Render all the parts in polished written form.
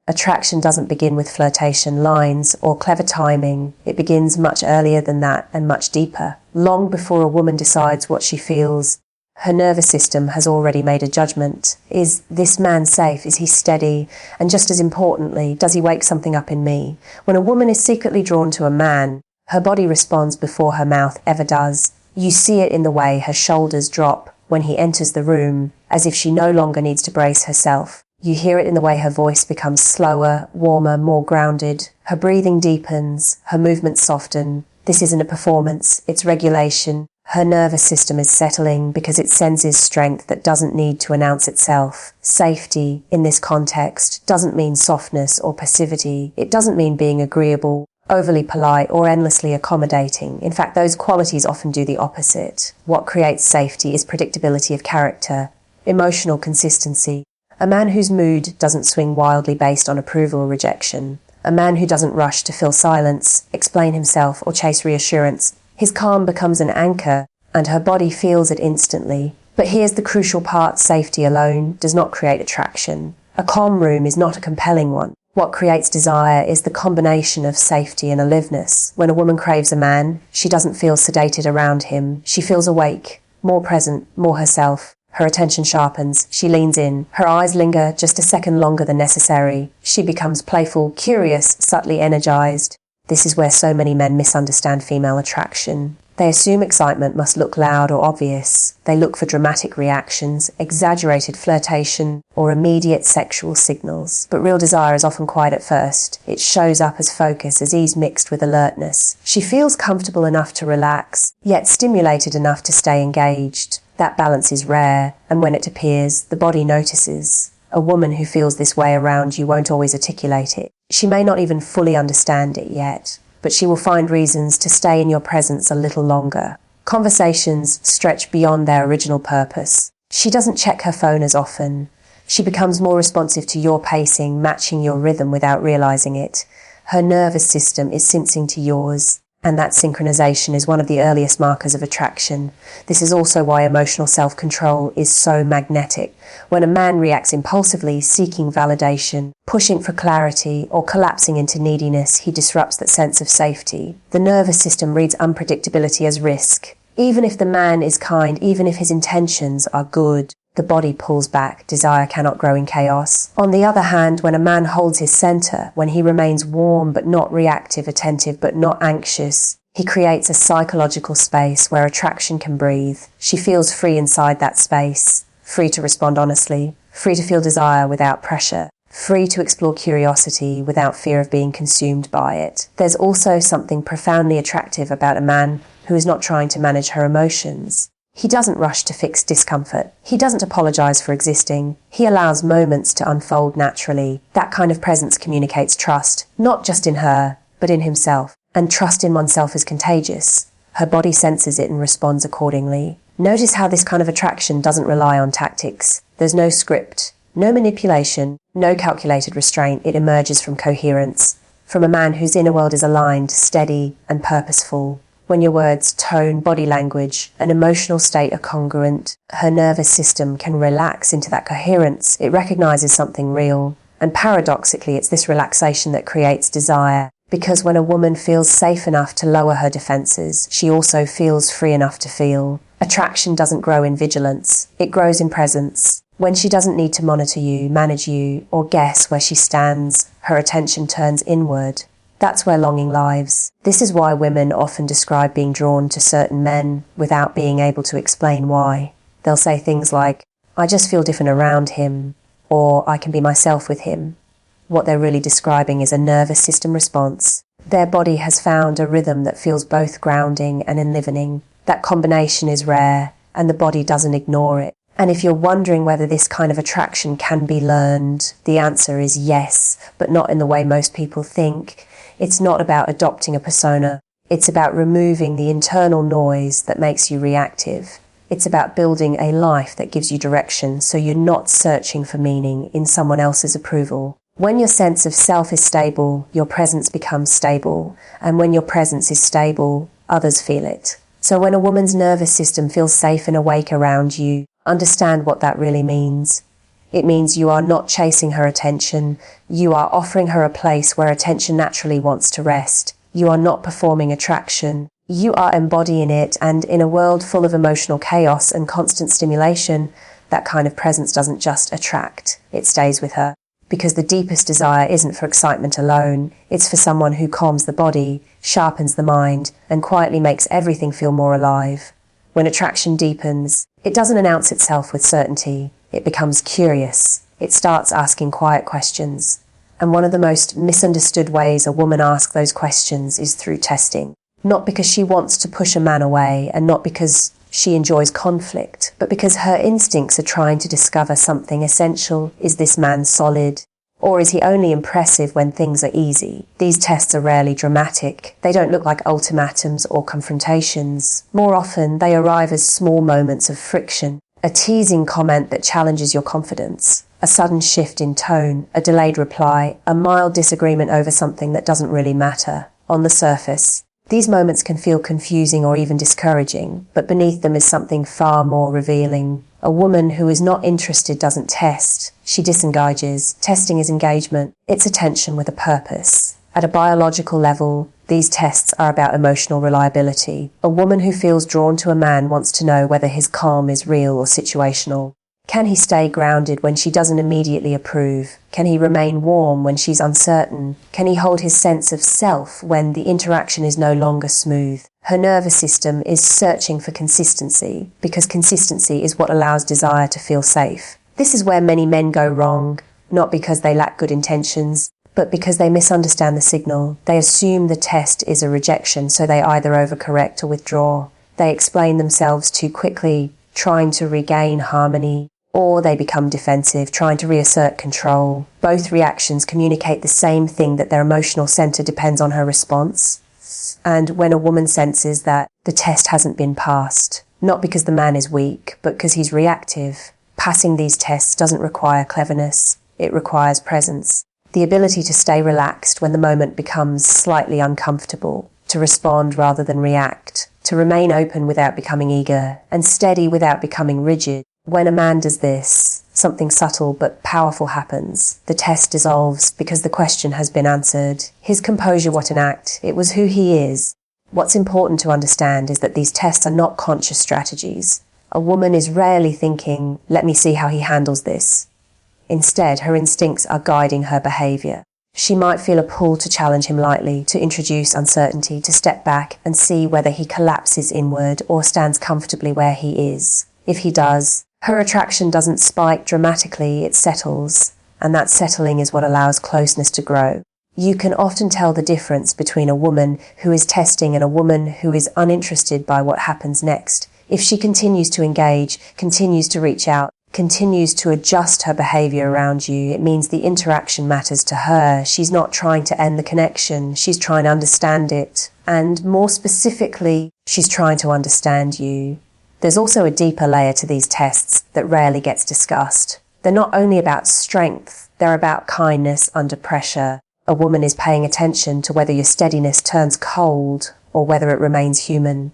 Attraction doesn't begin with flirtation lines or clever timing. It begins much earlier than that and much deeper. Long before a woman decides what she feels, her nervous system has already made a judgment. Is this man safe? Is he steady? And just as importantly, does he wake something up in me? When a woman is secretly drawn to a man, her body responds before her mouth ever does. You see it in the way her shoulders drop when he enters the room, as if she no longer needs to brace herself. You hear it in the way her voice becomes slower, warmer, more grounded. Her breathing deepens, her movements soften. This isn't a performance, it's regulation. Her nervous system is settling because it senses strength that doesn't need to announce itself. Safety, in this context, doesn't mean softness or passivity. It doesn't mean being agreeable, overly polite, or endlessly accommodating. In fact, those qualities often do the opposite. What creates safety is predictability of character, emotional consistency. A man whose mood doesn't swing wildly based on approval or rejection. A man who doesn't rush to fill silence, explain himself, or chase reassurance. His calm becomes an anchor, and her body feels it instantly. But here's the crucial part: safety alone does not create attraction. A calm room is not a compelling one. What creates desire is the combination of safety and aliveness. When a woman craves a man, she doesn't feel sedated around him. She feels awake, more present, more herself. Her attention sharpens, she leans in, her eyes linger just a second longer than necessary. She becomes playful, curious, subtly energized. This is where so many men misunderstand female attraction. They assume excitement must look loud or obvious. They look for dramatic reactions, exaggerated flirtation, or immediate sexual signals. But real desire is often quiet at first. It shows up as focus, as ease mixed with alertness. She feels comfortable enough to relax, yet stimulated enough to stay engaged. That balance is rare, and when it appears, the body notices. A woman who feels this way around you won't always articulate it. She may not even fully understand it yet, but she will find reasons to stay in your presence a little longer. Conversations stretch beyond their original purpose. She doesn't check her phone as often. She becomes more responsive to your pacing, matching your rhythm without realizing it. Her nervous system is syncing to yours. And that synchronization is one of the earliest markers of attraction. This is also why emotional self-control is so magnetic. When a man reacts impulsively, seeking validation, pushing for clarity, or collapsing into neediness, he disrupts that sense of safety. The nervous system reads unpredictability as risk. Even if the man is kind, even if his intentions are good, the body pulls back. Desire cannot grow in chaos. On the other hand, when a man holds his center, when he remains warm but not reactive, attentive but not anxious, he creates a psychological space where attraction can breathe. She feels free inside that space, free to respond honestly, free to feel desire without pressure, free to explore curiosity without fear of being consumed by it. There's also something profoundly attractive about a man who is not trying to manage her emotions. He doesn't rush to fix discomfort. He doesn't apologize for existing. He allows moments to unfold naturally. That kind of presence communicates trust, not just in her, but in himself. And trust in oneself is contagious. Her body senses it and responds accordingly. Notice how this kind of attraction doesn't rely on tactics. There's no script, no manipulation, no calculated restraint. It emerges from coherence, from a man whose inner world is aligned, steady, and purposeful. When your words, tone, body language, and emotional state are congruent, her nervous system can relax into that coherence. It recognizes something real. And paradoxically, it's this relaxation that creates desire. Because when a woman feels safe enough to lower her defenses, she also feels free enough to feel. Attraction doesn't grow in vigilance. It grows in presence. When she doesn't need to monitor you, manage you, or guess where she stands, her attention turns inward. That's where longing lives. This is why women often describe being drawn to certain men without being able to explain why. They'll say things like, "I just feel different around him," or "I can be myself with him." What they're really describing is a nervous system response. Their body has found a rhythm that feels both grounding and enlivening. That combination is rare, and the body doesn't ignore it. And if you're wondering whether this kind of attraction can be learned, the answer is yes, but not in the way most people think. It's not about adopting a persona. It's about removing the internal noise that makes you reactive. It's about building a life that gives you direction so you're not searching for meaning in someone else's approval. When your sense of self is stable, your presence becomes stable. And when your presence is stable, others feel it. So when a woman's nervous system feels safe and awake around you, understand what that really means. It means you are not chasing her attention. You are offering her a place where attention naturally wants to rest. You are not performing attraction. You are embodying it, and in a world full of emotional chaos and constant stimulation, that kind of presence doesn't just attract, it stays with her. Because the deepest desire isn't for excitement alone, it's for someone who calms the body, sharpens the mind, and quietly makes everything feel more alive. When attraction deepens, it doesn't announce itself with certainty. It becomes curious. It starts asking quiet questions. And one of the most misunderstood ways a woman asks those questions is through testing. Not because she wants to push a man away, and not because she enjoys conflict, but because her instincts are trying to discover something essential. Is this man solid? Or is he only impressive when things are easy? These tests are rarely dramatic. They don't look like ultimatums or confrontations. More often, they arrive as small moments of friction. A teasing comment that challenges your confidence. A sudden shift in tone. A delayed reply. A mild disagreement over something that doesn't really matter. On the surface, these moments can feel confusing or even discouraging, but beneath them is something far more revealing. A woman who is not interested doesn't test. She disengages. Testing is engagement. It's attention with a purpose. At a biological level, these tests are about emotional reliability. A woman who feels drawn to a man wants to know whether his calm is real or situational. Can he stay grounded when she doesn't immediately approve? Can he remain warm when she's uncertain? Can he hold his sense of self when the interaction is no longer smooth? Her nervous system is searching for consistency, because consistency is what allows desire to feel safe. This is where many men go wrong, not because they lack good intentions, but because they misunderstand the signal. They assume the test is a rejection, so they either overcorrect or withdraw. They explain themselves too quickly, trying to regain harmony, or they become defensive, trying to reassert control. Both reactions communicate the same thing, that their emotional center depends on her response. And when a woman senses that the test hasn't been passed, not because the man is weak, but because he's reactive, passing these tests doesn't require cleverness, it requires presence. The ability to stay relaxed when the moment becomes slightly uncomfortable, to respond rather than react, to remain open without becoming eager, and steady without becoming rigid. When a man does this, something subtle but powerful happens. The test dissolves because the question has been answered. His composure, what an act. It was who he is. What's important to understand is that these tests are not conscious strategies. A woman is rarely thinking, let me see how he handles this. Instead, her instincts are guiding her behavior. She might feel a pull to challenge him lightly, to introduce uncertainty, to step back and see whether he collapses inward or stands comfortably where he is. If he does, her attraction doesn't spike dramatically, it settles, and that settling is what allows closeness to grow. You can often tell the difference between a woman who is testing and a woman who is uninterested by what happens next. If she continues to engage, continues to reach out, continues to adjust her behavior around you, it means the interaction matters to her. She's not trying to end the connection, she's trying to understand it. And more specifically, she's trying to understand you. There's also a deeper layer to these tests that rarely gets discussed. They're not only about strength, they're about kindness under pressure. A woman is paying attention to whether your steadiness turns cold or whether it remains human.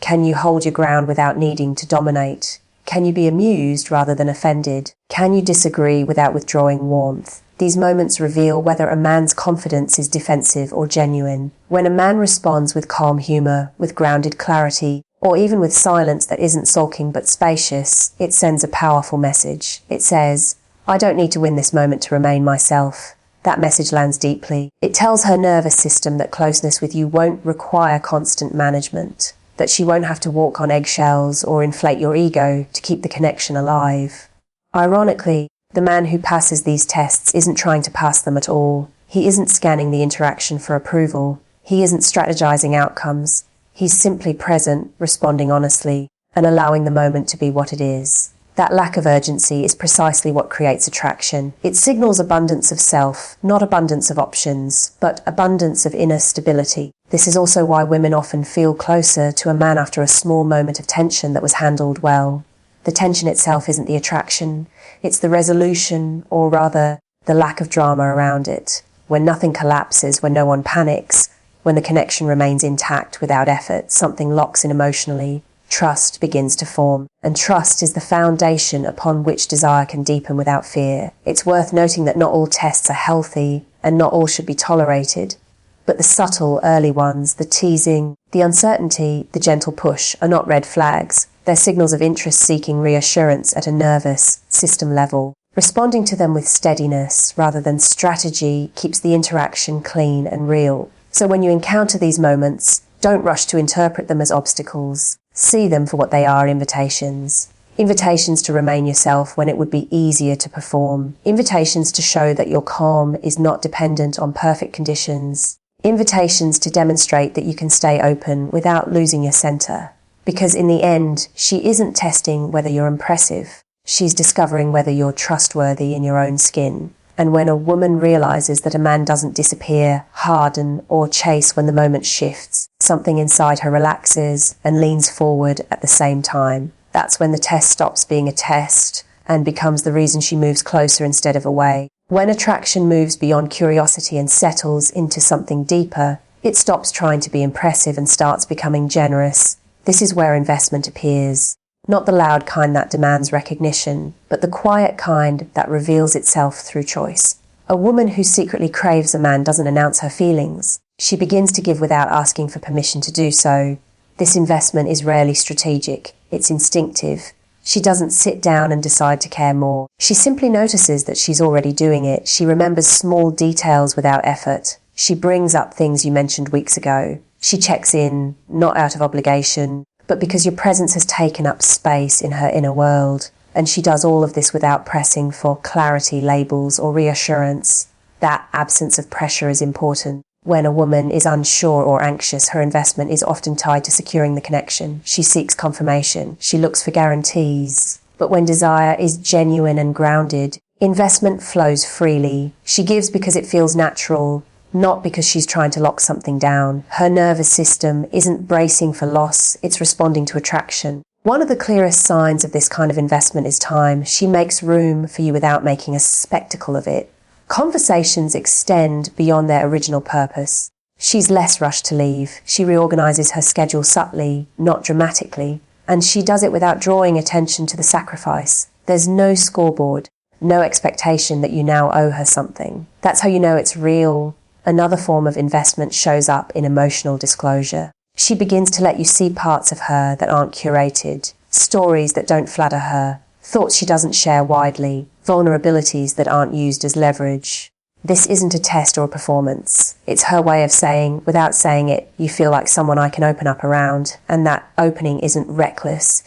Can you hold your ground without needing to dominate? Can you be amused rather than offended? Can you disagree without withdrawing warmth? These moments reveal whether a man's confidence is defensive or genuine. When a man responds with calm humor, with grounded clarity, or even with silence that isn't sulking but spacious, it sends a powerful message. It says, I don't need to win this moment to remain myself. That message lands deeply. It tells her nervous system that closeness with you won't require constant management, that she won't have to walk on eggshells or inflate your ego to keep the connection alive. Ironically, the man who passes these tests isn't trying to pass them at all. He isn't scanning the interaction for approval. He isn't strategizing outcomes. He's simply present, responding honestly, and allowing the moment to be what it is. That lack of urgency is precisely what creates attraction. It signals abundance of self, not abundance of options, but abundance of inner stability. This is also why women often feel closer to a man after a small moment of tension that was handled well. The tension itself isn't the attraction, it's the resolution, or rather, the lack of drama around it. When nothing collapses, when no one panics, when the connection remains intact without effort, something locks in emotionally. trust begins to form. And trust is the foundation upon which desire can deepen without fear. It's worth noting that not all tests are healthy and not all should be tolerated. But the subtle early ones, the teasing, the uncertainty, the gentle push, are not red flags. They're signals of interest seeking reassurance at a nervous system level. Responding to them with steadiness rather than strategy keeps the interaction clean and real. So when you encounter these moments, don't rush to interpret them as obstacles. See them for what they are: invitations. Invitations to remain yourself when it would be easier to perform. Invitations to show that your calm is not dependent on perfect conditions. Invitations to demonstrate that you can stay open without losing your center. Because in the end, she isn't testing whether you're impressive. She's discovering whether you're trustworthy in your own skin. And when a woman realizes that a man doesn't disappear, harden, or chase when the moment shifts, something inside her relaxes and leans forward at the same time. That's when the test stops being a test and becomes the reason she moves closer instead of away. When attraction moves beyond curiosity and settles into something deeper, it stops trying to be impressive and starts becoming generous. This is where investment appears. Not the loud kind that demands recognition, but the quiet kind that reveals itself through choice. A woman who secretly craves a man doesn't announce her feelings. She begins to give without asking for permission to do so. This investment is rarely strategic. It's instinctive. She doesn't sit down and decide to care more. She simply notices that she's already doing it. She remembers small details without effort. She brings up things you mentioned weeks ago. She checks in, not out of obligation, but because your presence has taken up space in her inner world. And she does all of this without pressing for clarity, labels, or reassurance. That absence of pressure is important. When a woman is unsure or anxious, her investment is often tied to securing the connection. She seeks confirmation. She looks for guarantees. But when desire is genuine and grounded, investment flows freely. She gives because it feels natural, not because she's trying to lock something down. Her nervous system isn't bracing for loss, it's responding to attraction. One of the clearest signs of this kind of investment is time. She makes room for you without making a spectacle of it. Conversations extend beyond their original purpose. She's less rushed to leave. She reorganizes her schedule subtly, not dramatically, and she does it without drawing attention to the sacrifice. There's no scoreboard, no expectation that you now owe her something. That's how you know it's real. Another form of investment shows up in emotional disclosure. She begins to let you see parts of her that aren't curated, stories that don't flatter her, thoughts she doesn't share widely, vulnerabilities that aren't used as leverage. This isn't a test or a performance. It's her way of saying, without saying it, you feel like someone I can open up around, and that opening isn't reckless.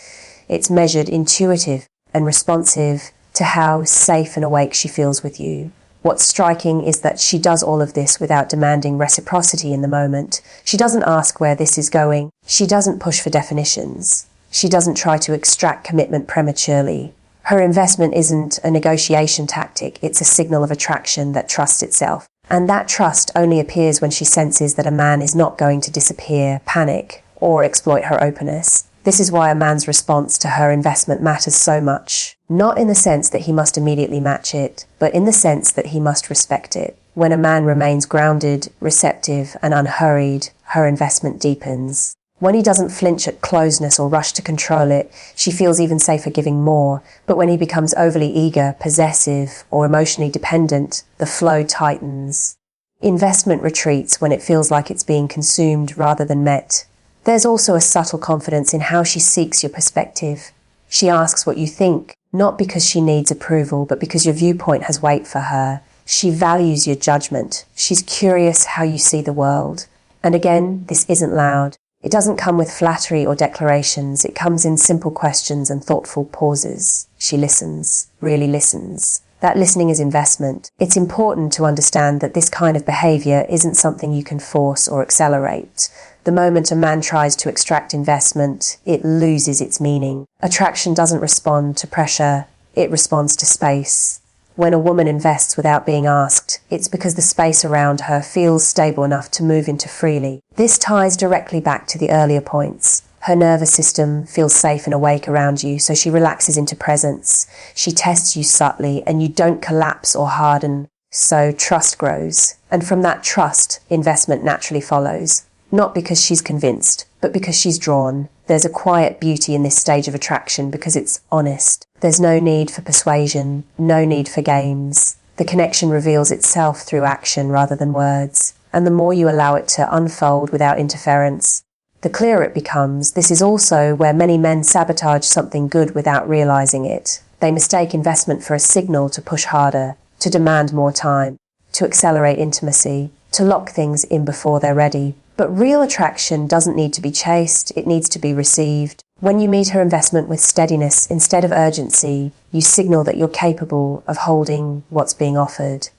It's measured, intuitive, and responsive to how safe and awake she feels with you. What's striking is that she does all of this without demanding reciprocity in the moment. She doesn't ask where this is going. She doesn't push for definitions. She doesn't try to extract commitment prematurely. Her investment isn't a negotiation tactic. It's a signal of attraction that trusts itself. And that trust only appears when she senses that a man is not going to disappear, panic, or exploit her openness. This is why a man's response to her investment matters so much. Not in the sense that he must immediately match it, but in the sense that he must respect it. When a man remains grounded, receptive, and unhurried, her investment deepens. When he doesn't flinch at closeness or rush to control it, she feels even safer giving more. But when he becomes overly eager, possessive, or emotionally dependent, the flow tightens. Investment retreats when it feels like it's being consumed rather than met. There's also a subtle confidence in how she seeks your perspective. She asks what you think, not because she needs approval, but because your viewpoint has weight for her. She values your judgment. She's curious how you see the world. And again, this isn't loud. It doesn't come with flattery or declarations. It comes in simple questions and thoughtful pauses. She listens, really listens. That listening is investment. It's important to understand that this kind of behavior isn't something you can force or accelerate. The moment a man tries to extract investment, it loses its meaning. Attraction doesn't respond to pressure, it responds to space. When a woman invests without being asked, it's because the space around her feels stable enough to move into freely. This ties directly back to the earlier points. Her nervous system feels safe and awake around you, so she relaxes into presence. She tests you subtly, and you don't collapse or harden. So trust grows. And from that trust, investment naturally follows. Not because she's convinced, but because she's drawn. There's a quiet beauty in this stage of attraction because it's honest. There's no need for persuasion, no need for games. The connection reveals itself through action rather than words, and the more you allow it to unfold without interference, the clearer it becomes. This is also where many men sabotage something good without realizing it. They mistake investment for a signal to push harder, to demand more time, to accelerate intimacy, to lock things in before they're ready. But real attraction doesn't need to be chased, it needs to be received. When you meet her investment with steadiness instead of urgency, you signal that you're capable of holding what's being offered.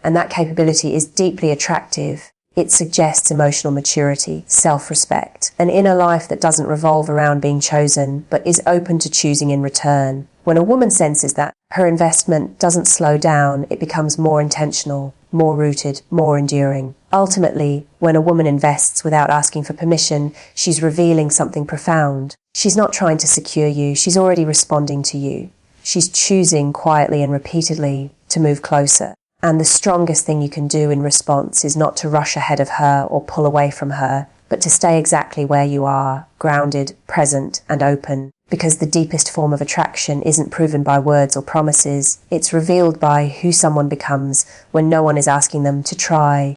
And that capability is deeply attractive. It suggests emotional maturity, self-respect, an inner life that doesn't revolve around being chosen, but is open to choosing in return. When a woman senses that, her investment doesn't slow down, it becomes more intentional, more rooted, more enduring. Ultimately, when a woman invests without asking for permission, she's revealing something profound. She's not trying to secure you, she's already responding to you. She's choosing quietly and repeatedly to move closer. And the strongest thing you can do in response is not to rush ahead of her or pull away from her, but to stay exactly where you are, grounded, present, and open. Because the deepest form of attraction isn't proven by words or promises, it's revealed by who someone becomes when no one is asking them to try,